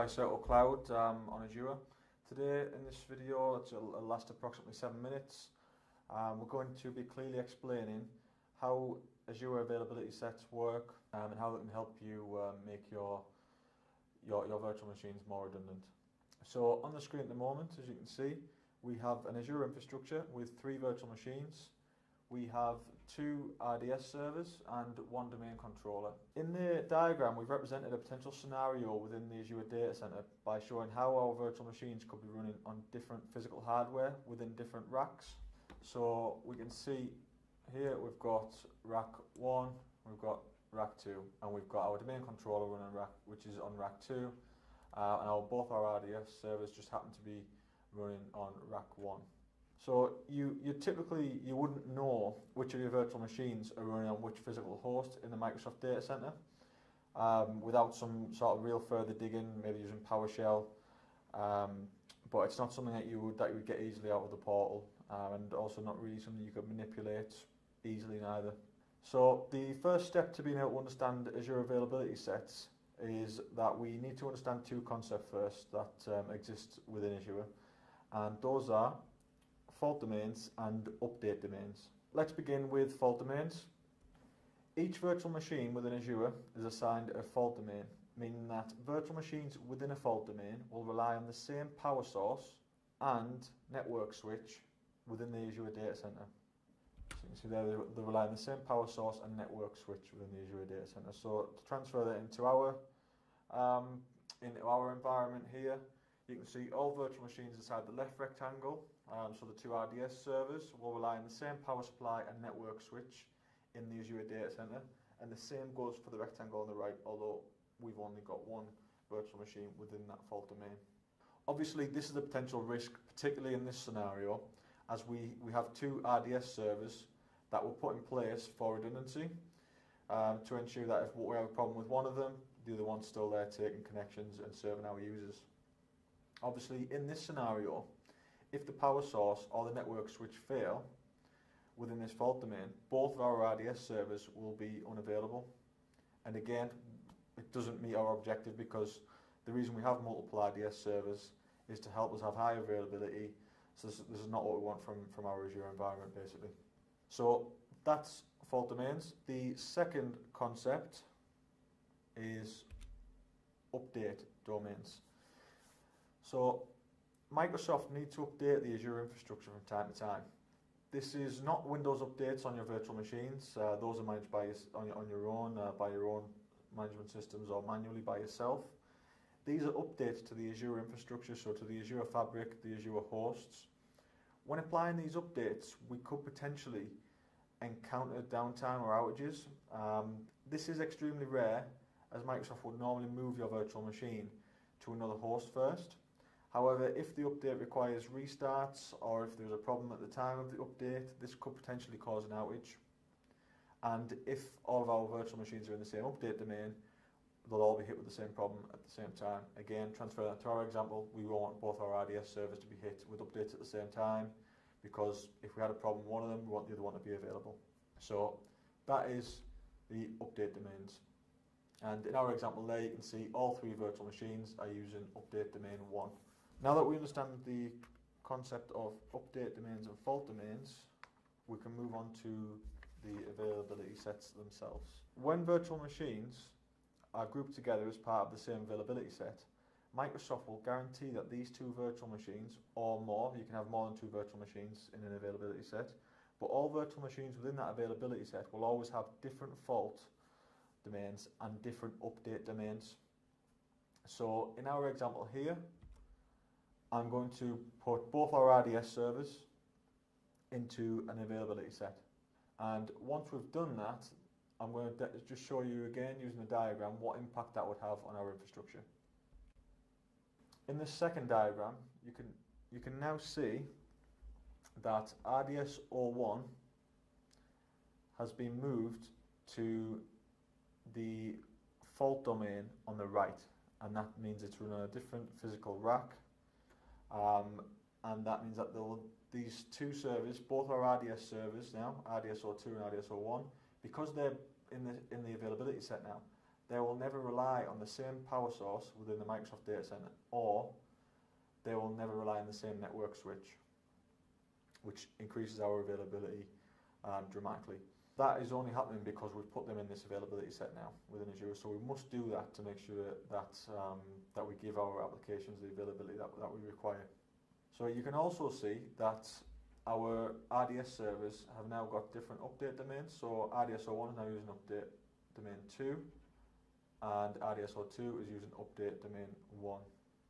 Untitled Cloud on Azure. Today in this video, it'll last approximately 7 minutes. We're going to be clearly explaining how Azure availability sets work and how they can help you make your virtual machines more redundant. So on the screen at the moment, as you can see, we have an Azure infrastructure with 3 virtual machines. We have 2 RDS servers and 1 domain controller. In the diagram, we've represented a potential scenario within the Azure data center by showing how our virtual machines could be running on different physical hardware within different racks. So we can see here we've got rack 1, we've got rack 2, and we've got our domain controller running rack, which is on rack 2, and both our RDS servers just happen to be running on rack 1. So you wouldn't know which of your virtual machines are running on which physical host in the Microsoft data center without some sort of real further digging, maybe using PowerShell. But it's not something that you would get easily out of the portal, and also not really something you could manipulate easily neither. So the first step to being able to understand Azure availability sets is that we need to understand 2 concepts first that exist within Azure, and those are fault domains and update domains. Let's begin with fault domains. Each virtual machine within Azure is assigned a fault domain, meaning that virtual machines within a fault domain will rely on the same power source and network switch within the Azure data center. So you can see there they rely on the same power source and network switch within the Azure data center. So to transfer that into our environment here, you can see all virtual machines inside the left rectangle, so the 2 RDS servers will rely on the same power supply and network switch in the Azure data center, and the same goes for the rectangle on the right, although we've only got 1 virtual machine within that fault domain. Obviously this is a potential risk, particularly in this scenario, as we have 2 RDS servers that were put in place for redundancy to ensure that if we have a problem with one of them, the other one's still there taking connections and serving our users. Obviously, in this scenario, if the power source or the network switch fail within this fault domain, both of our RDS servers will be unavailable. And again, it doesn't meet our objective, because the reason we have multiple RDS servers is to help us have high availability. So this is not what we want from our Azure environment, basically. So that's fault domains. The second concept is update domains. So Microsoft needs to update the Azure infrastructure from time to time. This is not Windows updates on your virtual machines. Those are managed by on your own by your own management systems or manually by yourself. These are updates to the Azure infrastructure, so to the Azure Fabric, the Azure hosts. When applying these updates, we could potentially encounter downtime or outages. This is extremely rare, as Microsoft would normally move your virtual machine to another host first. However, if the update requires restarts, or if there's a problem at the time of the update, this could potentially cause an outage. And if all of our virtual machines are in the same update domain, they'll all be hit with the same problem at the same time. Again, transfer that to our example, we want both our RDS servers to be hit with updates at the same time, because if we had a problem with one of them, we want the other one to be available. So that is the update domains. And in our example there, you can see all 3 virtual machines are using update domain 1. Now that we understand the concept of update domains and fault domains, we can move on to the availability sets themselves. When virtual machines are grouped together as part of the same availability set, Microsoft will guarantee that these 2 virtual machines, or more, you can have more than 2 virtual machines in an availability set, but all virtual machines within that availability set will always have different fault domains and different update domains. So in our example here, I'm going to put both our RDS servers into an availability set. And once we've done that, I'm going to just show you again using the diagram what impact that would have on our infrastructure. In this second diagram, you can now see that RDS 01 has been moved to the fault domain on the right, and that means it's running on a different physical rack. And that means that these 2 servers, both our RDS servers now, RDS 02 and RDS 01, because they're in the availability set now, they will never rely on the same power source within the Microsoft data center, or they will never rely on the same network switch, which increases our availability dramatically. That is only happening because we've put them in this availability set now within Azure, so we must do that to make sure that that we give our applications the availability that we require. So you can also see that our RDS servers have now got different update domains. So RDS01 is now using update domain 2, and RDS02 is using update domain 1.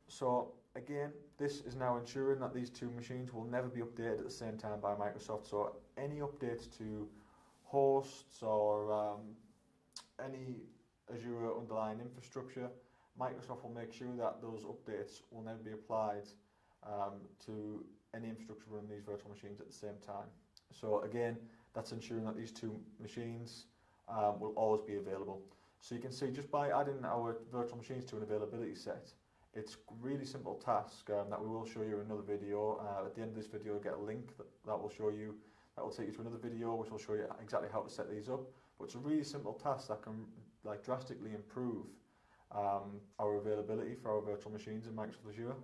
So again, this is now ensuring that these two machines will never be updated at the same time by Microsoft. So any updates to hosts or any Azure underlying infrastructure, Microsoft will make sure that those updates will never be applied to any infrastructure running these virtual machines at the same time. So again, that's ensuring that these two machines will always be available. So you can see just by adding our virtual machines to an availability set, it's a really simple task that we will show you in another video. At the end of this video, you'll get a link that will show you, that will take you to another video which will show you exactly how to set these up. But it's a really simple task that can drastically improve our availability for our virtual machines in Microsoft Azure.